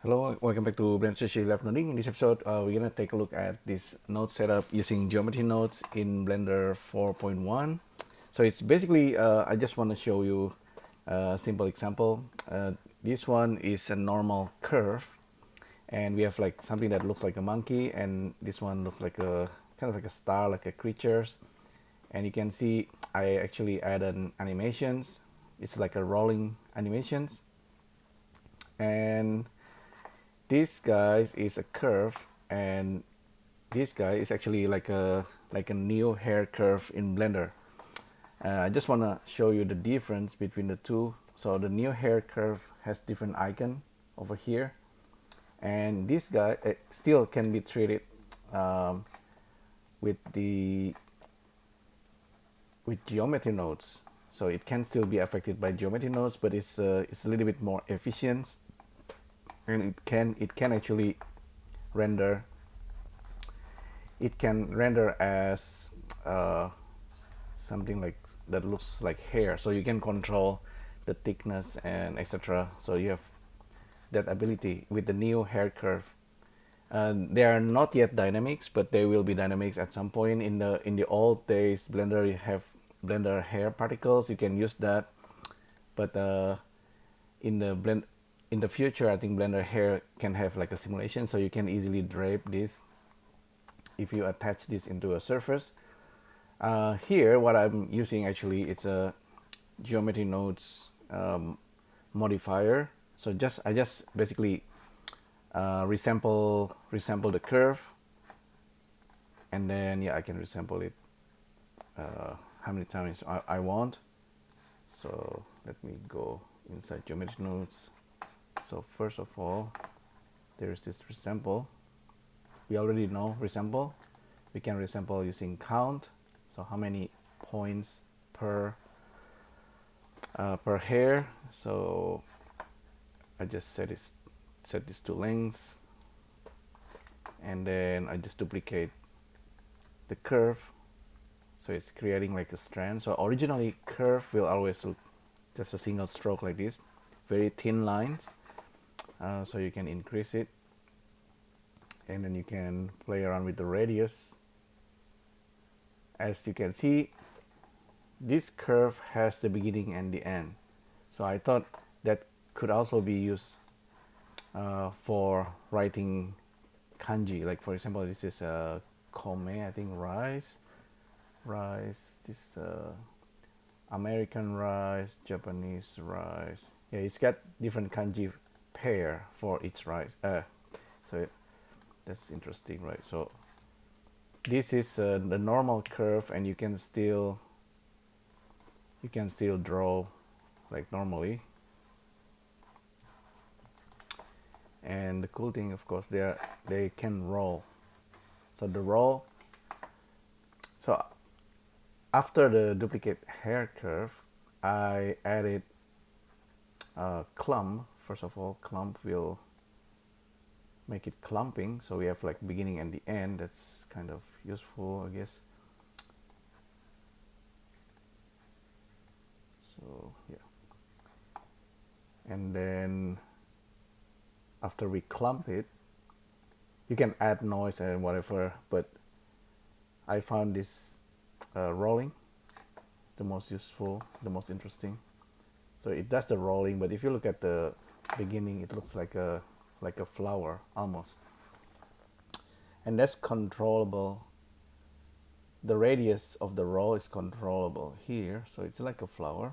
Hello, welcome back to Blender LIVENODING. In this episode, we're gonna take a look at this node setup using geometry nodes in Blender 4.1. So it's basically, I just want to show you a simple example. This one is a normal curve, and we have like something that looks like a monkey, and this one looks like a kind of like a star, like a creatures. And you can see I actually added animations. It's like a rolling animations, and this guy is a curve, and this guy is actually like a new hair curve in Blender. I just want to show you the difference between the two. So the new hair curve has different icon over here, and this guy still can be treated um, with geometry nodes. So it can still be affected by geometry nodes, but it's a little bit more efficient, and it can actually render as something like that looks like hair, so you can control the thickness and etc. So you have that ability with the new hair curve. They are not yet dynamics, but they will be dynamics at some point. In the old days, Blender, you have Blender hair particles, you can use that, but in the future, I think Blender hair can have like a simulation, so you can easily drape this if you attach this into a surface. Here, what I'm using actually, it's a geometry nodes modifier. So I just basically resample the curve, and then yeah, I can resample it how many times I want. So let me go inside geometry nodes. So first of all, there's this resample. We already know resample. We can resample using count. So how many points per hair. So I just set this to length, and then I just duplicate the curve, so it's creating like a strand. So originally curve will always look just a single stroke like this, very thin lines. So you can increase it, and then you can play around with the radius. As you can see, this curve has the beginning and the end. So I thought that could also be used for writing kanji. Like for example, this is a kome, I think rice, this American rice, Japanese rice. Yeah, it's got different kanji pair for each rice. So that's interesting, right? So this is the normal curve, and you can still draw like normally. And the cool thing, of course, they can roll. So the roll. So after the duplicate hair curve, I added clump. First of all, clump will make it clumping, so we have like beginning and the end. That's kind of useful, I guess. So yeah, and then after we clump it, you can add noise and whatever, but I found this rolling is the most useful, the most interesting. So it does the rolling, but if you look at the beginning, it looks like a flower almost, and that's controllable. The radius of the roll is controllable here, so it's like a flower.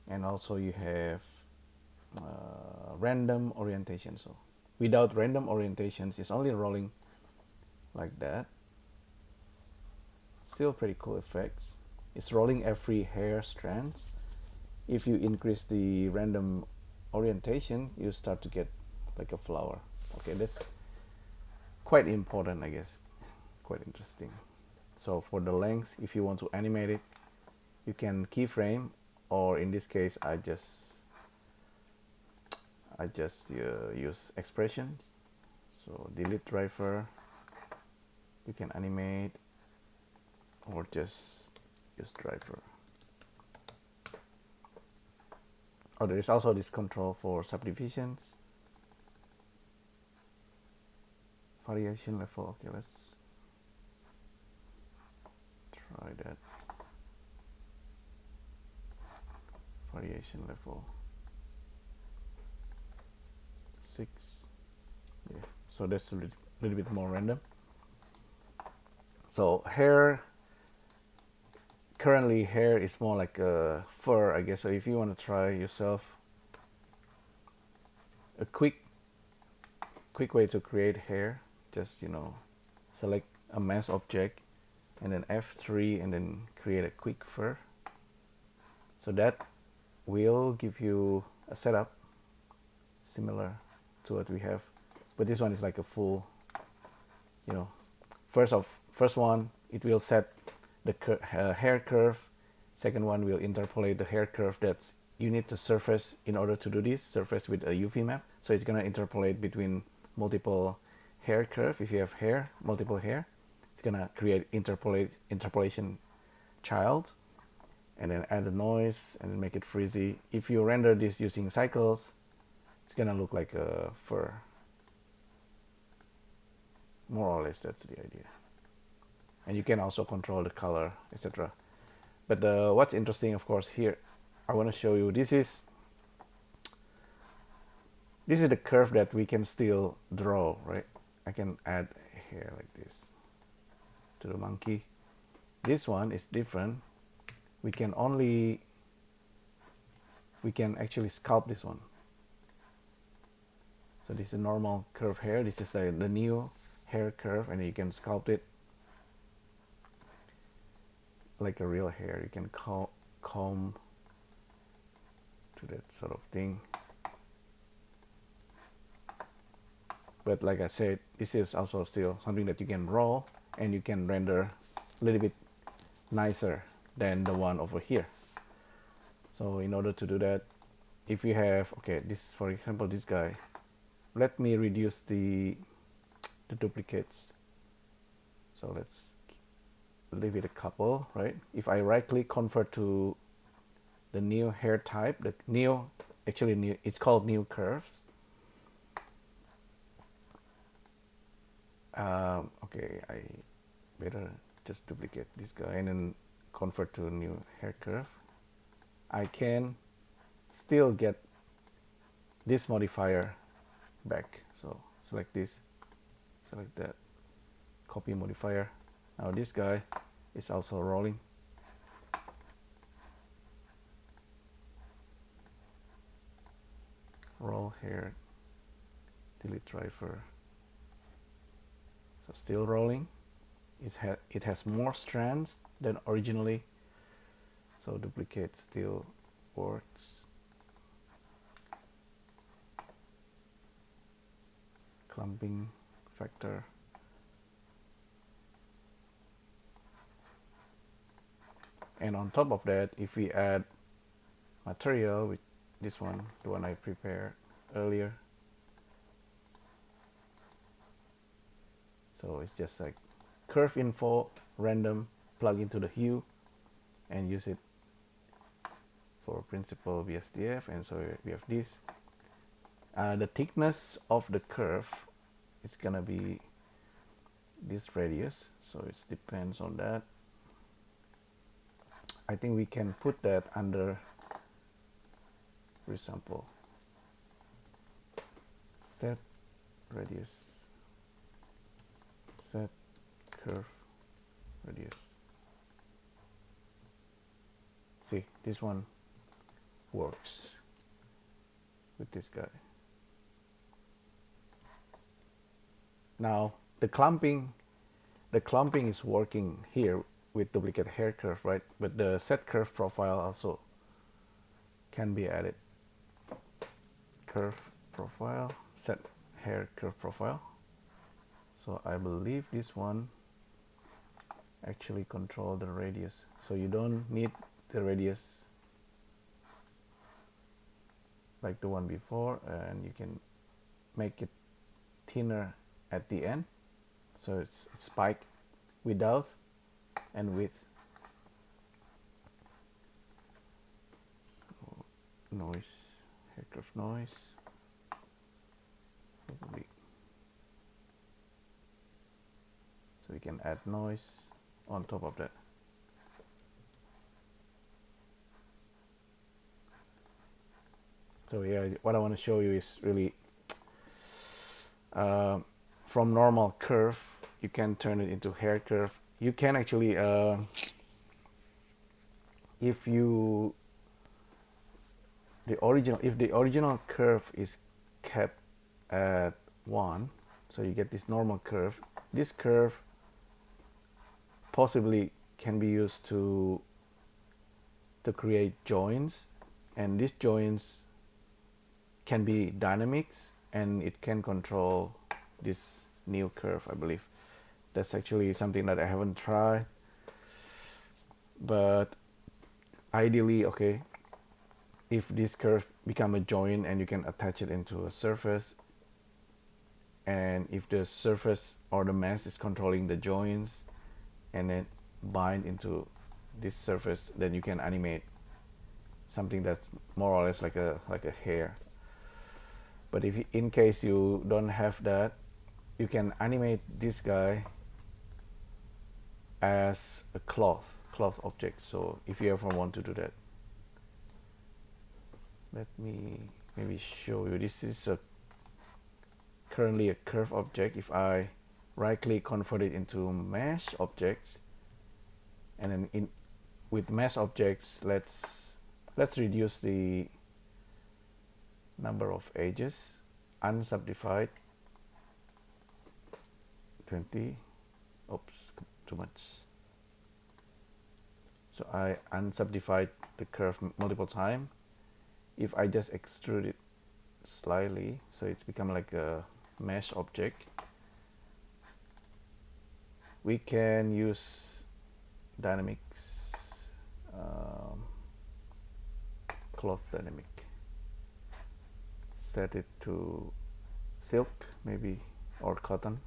And also you have random orientation. So without random orientations, it's only rolling like that. Still pretty cool effects. It's rolling every hair strands. If you increase the random orientation, you start to get like a flower. Okay, that's quite important, I guess. Quite interesting. So for the length, if you want to animate it, you can keyframe, or in this case, I just use expressions. So delete driver, you can animate, or just use driver. Oh, there is also this control for subdivisions. variation level. Okay, let's try that. Variation level 6. Yeah, so that's a little bit more random. So hair, currently hair is more like a fur, I guess. So if you want to try yourself a quick way to create hair, just select a mesh object and then F3 and then create a quick fur. So that will give you a setup similar to what we have, but this one is like a full, first one it will set the hair curve. Second one will interpolate the hair curve that you need to surface in order to do this, surface with a UV map. So it's gonna interpolate between multiple hair curve. If you have multiple hair, it's gonna create interpolation child, and then add the noise and then make it frizzy. If you render this using cycles, it's gonna look like a fur. More or less, that's the idea. And you can also control the color, etc. But what's interesting, of course, here I want to show you, this is the curve that we can still draw, right? I can add hair like this to the monkey. This one is different. We can actually sculpt this one. So this is normal curve hair. This is the new hair curve, and you can sculpt it like a real hair. You can comb to that sort of thing. But like I said, this is also still something that you can draw and you can render a little bit nicer than the one over here. So in order to do that, if you have, okay, this, for example, this guy, let me reduce the duplicates. So let's leave it a couple, right? If I right click, convert to the new hair type, the new, actually new, it's called new curves. Okay, I better just duplicate this guy and then convert to a new hair curve. I can still get this modifier back. So select this, select that, copy modifier. Now this guy is also rolling. Roll hair, delete driver. So still rolling. It has more strands than originally, so duplicate still works. Clumping factor. And on top of that, if we add material with this one, the one I prepared earlier, so it's just like curve info, random, plug into the hue and use it for principal VSDF. And so we have this. The thickness of the curve is gonna be this radius, so it depends on that. I think we can put that under, for example, set radius, set curve radius. See, this one works with this guy. Now the clumping is working here with duplicate hair curve, right? But the set curve profile also can be added. Curve profile, set hair curve profile. So I believe this one actually control the radius, so you don't need the radius like the one before, and you can make it thinner at the end, so it's spike without and with. So noise, hair curve noise, probably can add noise on top of that. So yeah, what I want to show you is really from normal curve you can turn it into hair curve. You can actually if the original curve is kept at 1, so you get this normal curve. This curve possibly can be used to create joins, and these joins can be dynamics, and it can control this new curve, I believe. That's actually something that I haven't tried, but ideally, okay, if this curve become a join and you can attach it into a surface, and if the surface or the mesh is controlling the joins and then bind into this surface, then you can animate something that's more or less like a hair. But if in case you don't have that, you can animate this guy as a cloth object. So if you ever want to do that, let me maybe show you. This is currently a curve object. If I right click, convert it into mesh objects, and then with mesh objects, let's reduce the number of edges, unsubdivided 20. Oops, too much. So I unsubdivide the curve multiple times. If I just extrude it slightly, so it's become like a mesh object, we can use dynamics, cloth dynamic, set it to silk maybe, or cotton,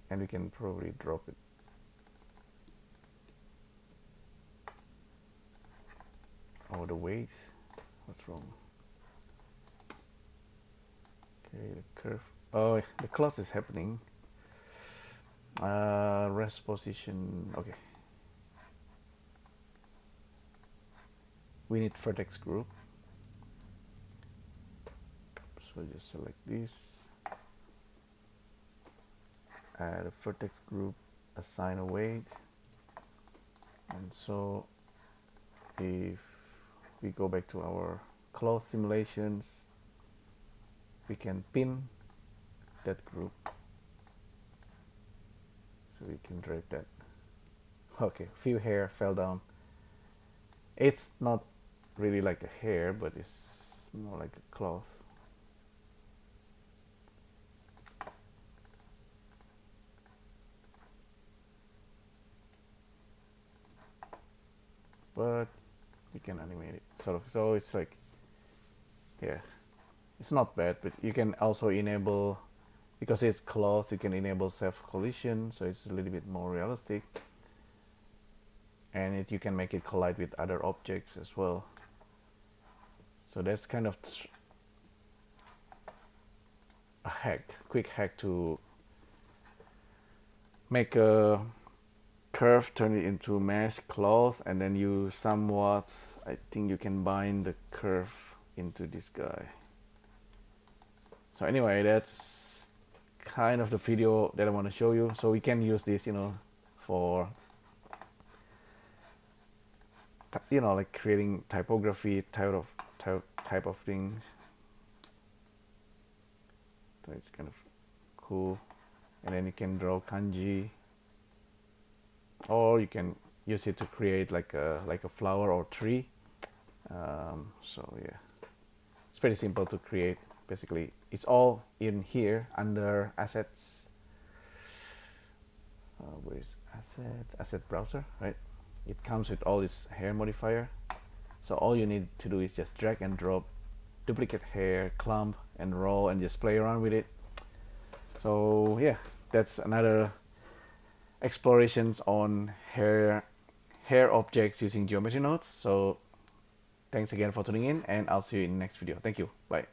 and we can probably drop it. Oh, the weight, what's wrong? Okay, the curve, oh, the cloth is happening. Rest position, okay. We need vertex group, so just select this, add a vertex group, assign a weight, and so if we go back to our cloth simulations, we can pin that group, so we can drag that. Okay, few hair fell down. It's not really like a hair, but it's more like a cloth. But you can animate it sort of, so it's like, yeah, it's not bad. But you can also enable, because it's cloth, you can enable self collision, so it's a little bit more realistic, and you can make it collide with other objects as well. So that's kind of a quick hack to make a curve, turn it into mesh cloth, and then you somewhat, I think you can bind the curve into this guy. So anyway, that's kind of the video that I want to show you. So we can use this, for like creating typography type of thing. So it's kind of cool. And then you can draw kanji, or you can use it to create like a flower or tree. So yeah, it's pretty simple to create. Basically, it's all in here under assets. Where is assets? Asset browser, right? It comes with all this hair modifier. So all you need to do is just drag and drop, duplicate hair, clump, and roll, and just play around with it. So yeah, that's another explorations on hair objects using geometry nodes. So thanks again for tuning in, and I'll see you in the next video. Thank you. Bye.